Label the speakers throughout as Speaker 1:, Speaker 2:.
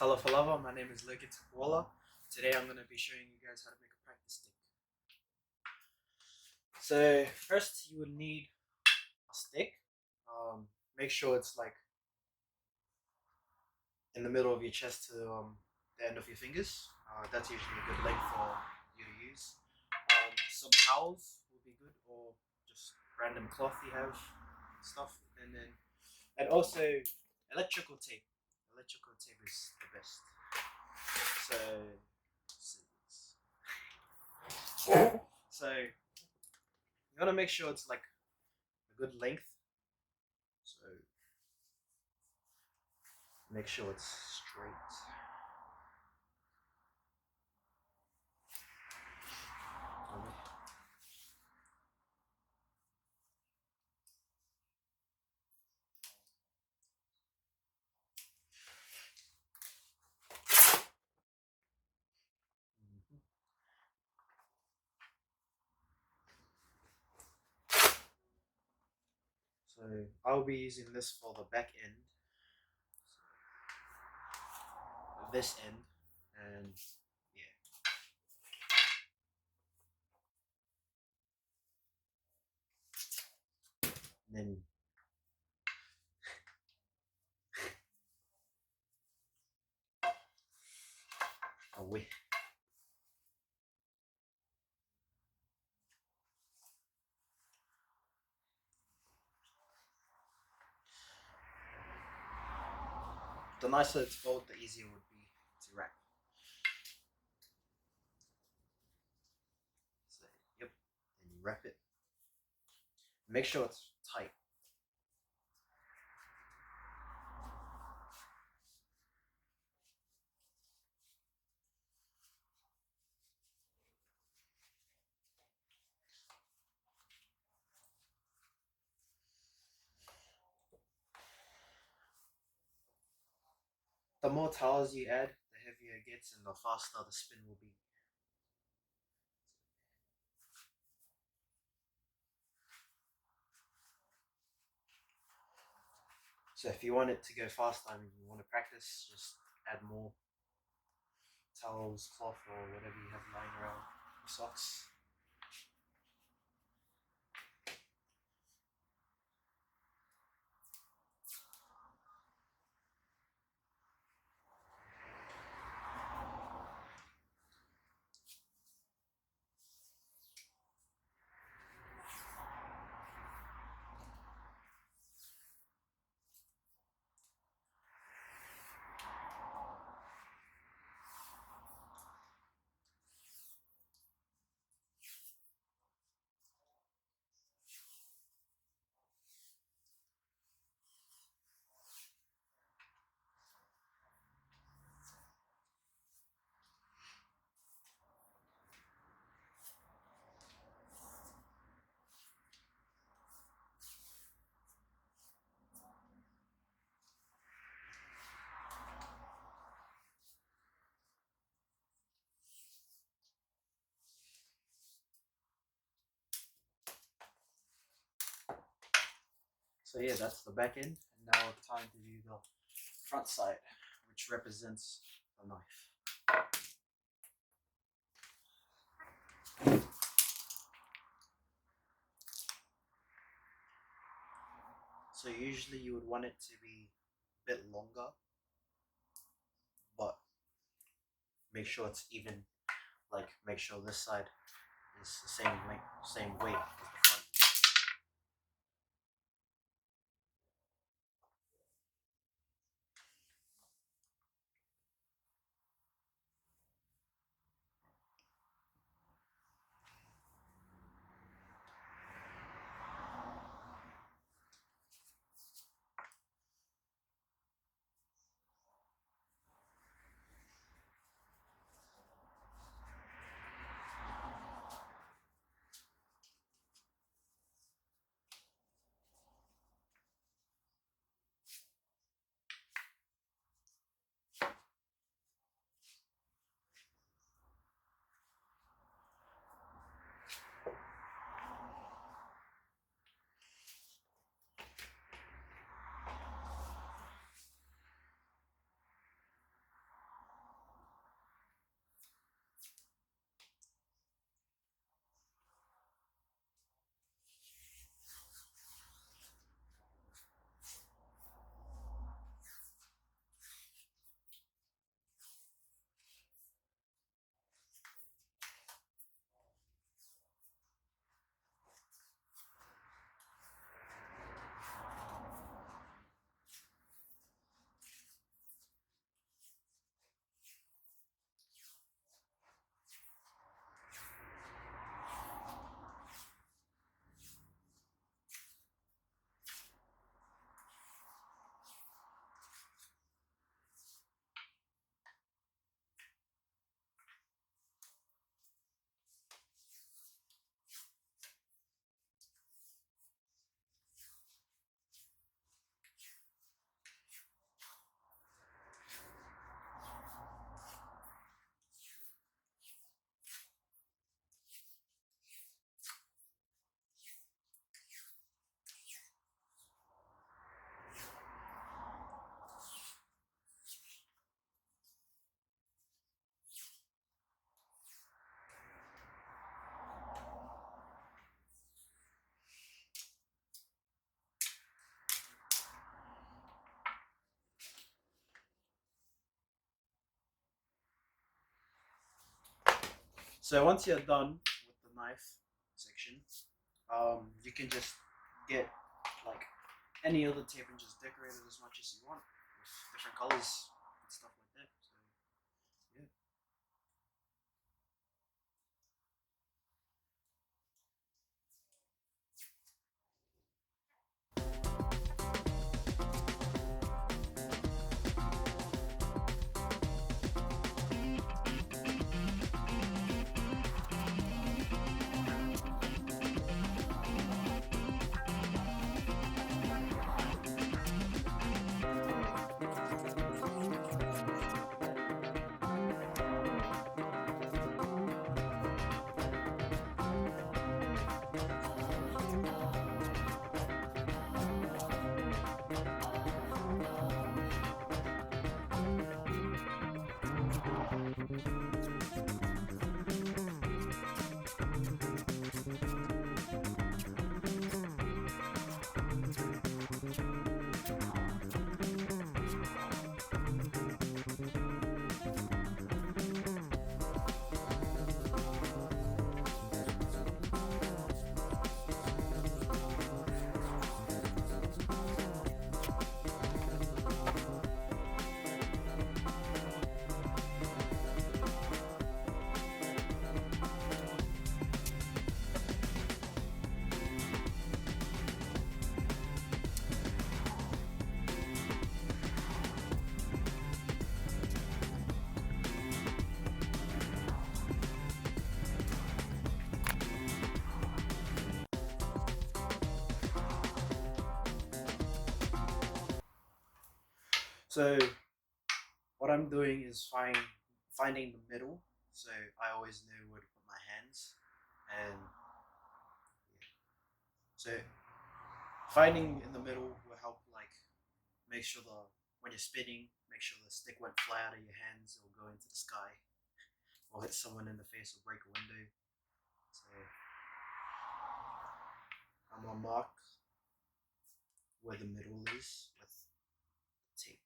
Speaker 1: Talafalava, my name is Legit Walla. Today I'm going to be showing you guys how to make a practice stick. So first you would need a stick. Make sure it's like in the middle of your chest to the end of your fingers. That's usually a good length for you to use. Some towels would be good, or just random cloth you have, stuff, and also electrical tape. Electrical tape is the best. So So you gotta make sure it's like a good length. So make sure it's straight. So I'll be using this for the back end, this end, and yeah. And then away. The nicer it's folded, the easier it would be to wrap. So yep, and you wrap it. Make sure it's tight. The more towels you add, the heavier it gets and the faster the spin will be. So if you want it to go faster and you want to practice, just add more towels, cloth, or whatever you have lying around, socks. So yeah, that's the back end. And now it's time to do the front side, which represents the knife. So usually you would want it to be a bit longer, but make sure it's even. Like make sure this side is the same length, same weight as the front. So once you're done with the knife section, you can just get like any other tape and just decorate it as much as you want with different colors and stuff like that. So yeah. So what I'm doing is finding the middle. So I always know where to put my hands, and yeah. So finding in the middle will help like make sure the when you're spinning, make sure the stick won't fly out of your hands or go into the sky or hit someone in the face or break a window. So I'm gonna mark where the middle is with tape.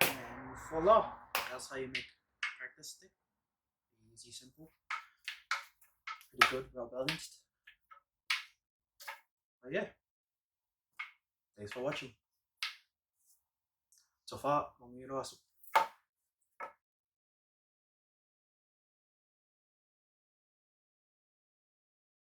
Speaker 1: And voila! That's how you make practice stick. Easy, simple, pretty good, well balanced. But yeah, thanks for watching. So far, mga